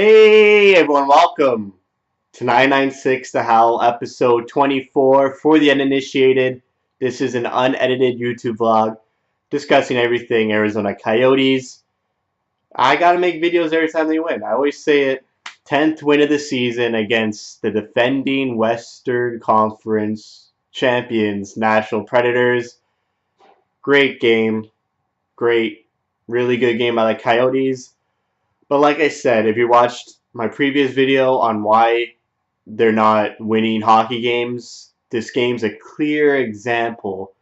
Hey everyone, welcome to 99.6 The Howl, episode 24 for the uninitiated. This is an unedited YouTube vlog discussing everything Arizona Coyotes. I gotta make videos every time they win. I always say it. 10th win of the season against the defending Western Conference champions, Nashville Predators. Great game. Great, really good game by the Coyotes. But like I said, if you watched my previous video on why they're not winning hockey games, this game's a clear example.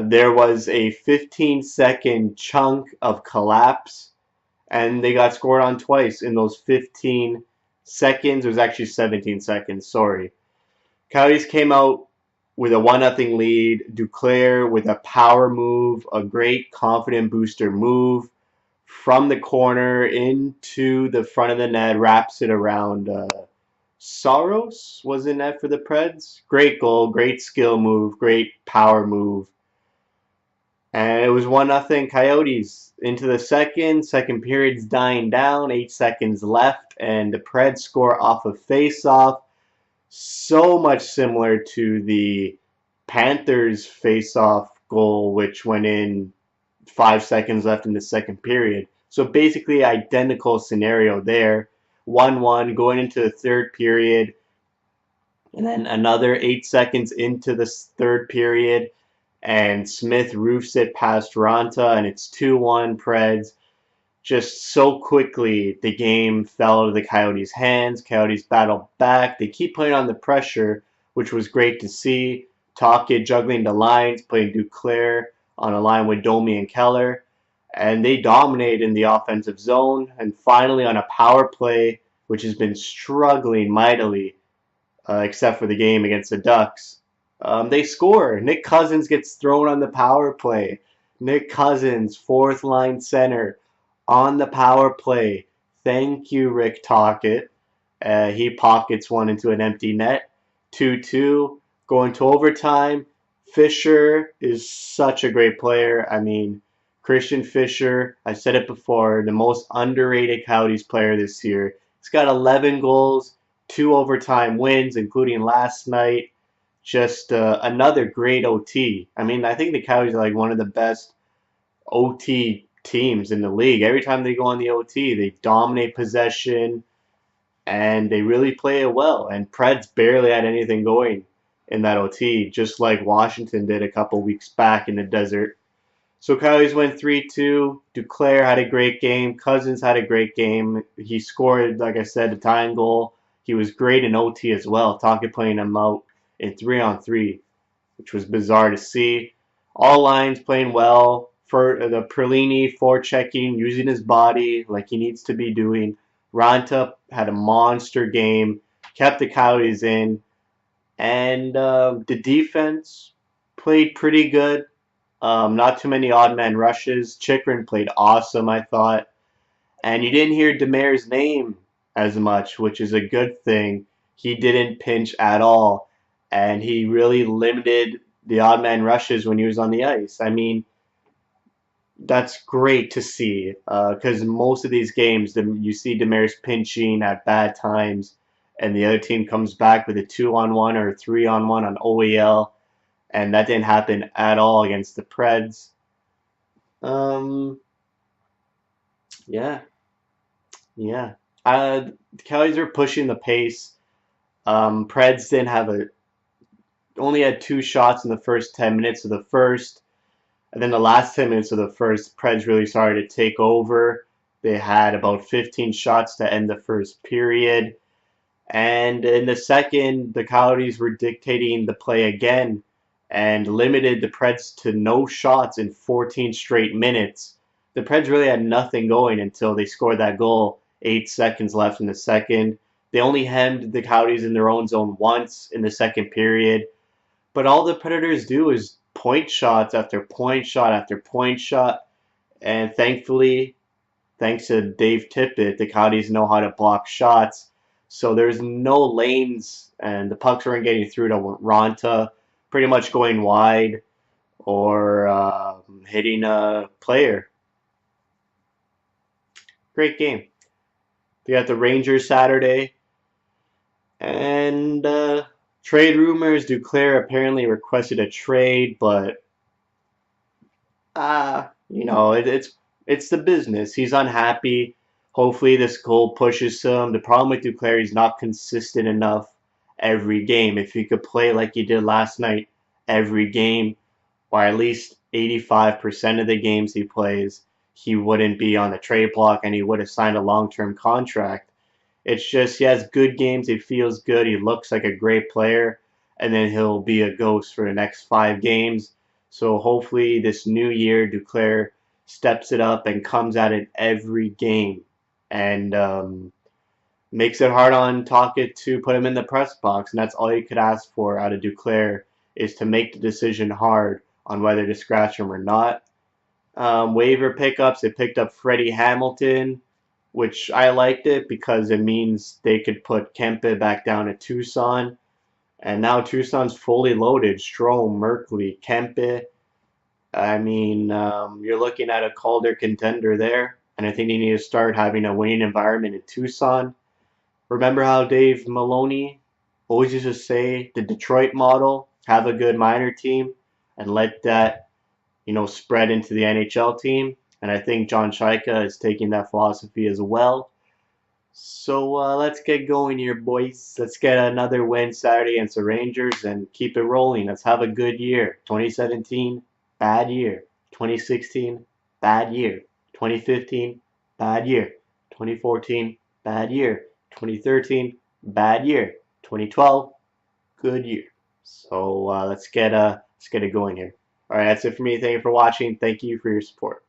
There was a 15-second chunk of collapse, and they got scored on twice in those 15 seconds. It was actually 17 seconds, sorry. Coyotes came out with a 1-0 lead. Duclair with a power move, a great confident booster move from the corner into the front of the net, wraps it around Soros was in net for the Preds. Great goal, great skill move, great power move. And it was 1-0 Coyotes into the second period's dying down, 8 seconds left, and the Preds score off a face-off. So much similar to the Panthers face-off goal, which went in 5 seconds left in the second period. So basically identical scenario there. 1-1 going into the third period. And then another 8 seconds into the third period. And Smith roofs it past Ranta, and it's 2-1 Preds. Just so quickly, the game fell out of the Coyotes' hands. Coyotes battled back. They keep playing on the pressure, which was great to see. Tocchet juggling the lines, playing Duclair on a line with Domi and Keller. And they dominate in the offensive zone. And finally, on a power play, which has been struggling mightily, except for the game against the Ducks, they score. Nick Cousins gets thrown on the power play. Nick Cousins, fourth line center, on the power play. Thank you, Rick Tocchet. He pockets one into an empty net. 2-2. Going to overtime. Fischer is such a great player. I mean, Christian Fischer, I said it before, the most underrated Coyotes player this year. He's got 11 goals, 2 overtime wins, including last night. Just another great OT. I mean, I think the Coyotes are like one of the best OT teams in the league. Every time they go on the OT, they dominate possession and they really play it well. And Preds barely had anything going in that OT, just like Washington did a couple weeks back in the desert. So Coyotes went 3-2. Duclair had a great game. Cousins had a great game. He scored, like I said, a tying goal. He was great in OT as well. Tocchet playing him out in 3-on-3, which was bizarre to see. All lines playing well. For the Perlini forechecking, using his body like he needs to be doing. Ranta had a monster game, kept the Coyotes in, and the defense played pretty good. Not too many odd man rushes. Chychrun played awesome, I thought. And you didn't hear Demers' name as much, which is a good thing. He didn't pinch at all, and he really limited the odd man rushes when he was on the ice. I mean, that's great to see because most of these games, you see Demers pinching at bad times, and the other team comes back with a 2-on-1 or a 3-on-1 on OEL, and that didn't happen at all against the Preds. Um, yeah, yeah. The Coyotes are pushing the pace. Preds didn't have only had 2 shots in the first 10 minutes of the first. And then the last 10 minutes of the first, Preds really started to take over. They had about 15 shots to end the first period. And in the second, the Coyotes were dictating the play again and limited the Preds to no shots in 14 straight minutes. The Preds really had nothing going until they scored that goal, 8 seconds left in the second. They only hemmed the Coyotes in their own zone once in the second period. But all the Predators do is point shots after point shot after point shot. And thankfully, thanks to Dave Tippett, the Coyotes know how to block shots. So there's no lanes, and the pucks weren't getting through to Ranta, pretty much going wide or hitting a player. Great game. They got the Rangers Saturday. And trade rumors, Duclair apparently requested a trade, but it's the business. He's unhappy. Hopefully this goal pushes him. The problem with Duclair, he's not consistent enough every game. If he could play like he did last night every game, or at least 85% of the games he plays, he wouldn't be on the trade block and he would have signed a long-term contract. It's just he has good games, he feels good, he looks like a great player, and then he'll be a ghost for the next 5 games. So hopefully this new year, Duclair steps it up and comes at it every game and makes it hard on Tocchet to put him in the press box. And that's all you could ask for out of Duclair is to make the decision hard on whether to scratch him or not. Waiver pickups, they picked up Freddie Hamilton, which I liked it because it means they could put Kempe back down at Tucson. And now Tucson's fully loaded. Strome, Merkley, Kempe. I mean, you're looking at a Calder contender there. And I think you need to start having a winning environment in Tucson. Remember how Dave Maloney always used to say the Detroit model, have a good minor team and let that spread into the NHL team. And I think John Shaika is taking that philosophy as well. So let's get going here, boys. Let's get another win Saturday against the Rangers and keep it rolling. Let's have a good year. 2017, bad year. 2016, bad year. 2015, bad year. 2014, bad year. 2013, bad year. 2012, good year. So let's get it going here. All right, that's it for me. Thank you for watching. Thank you for your support.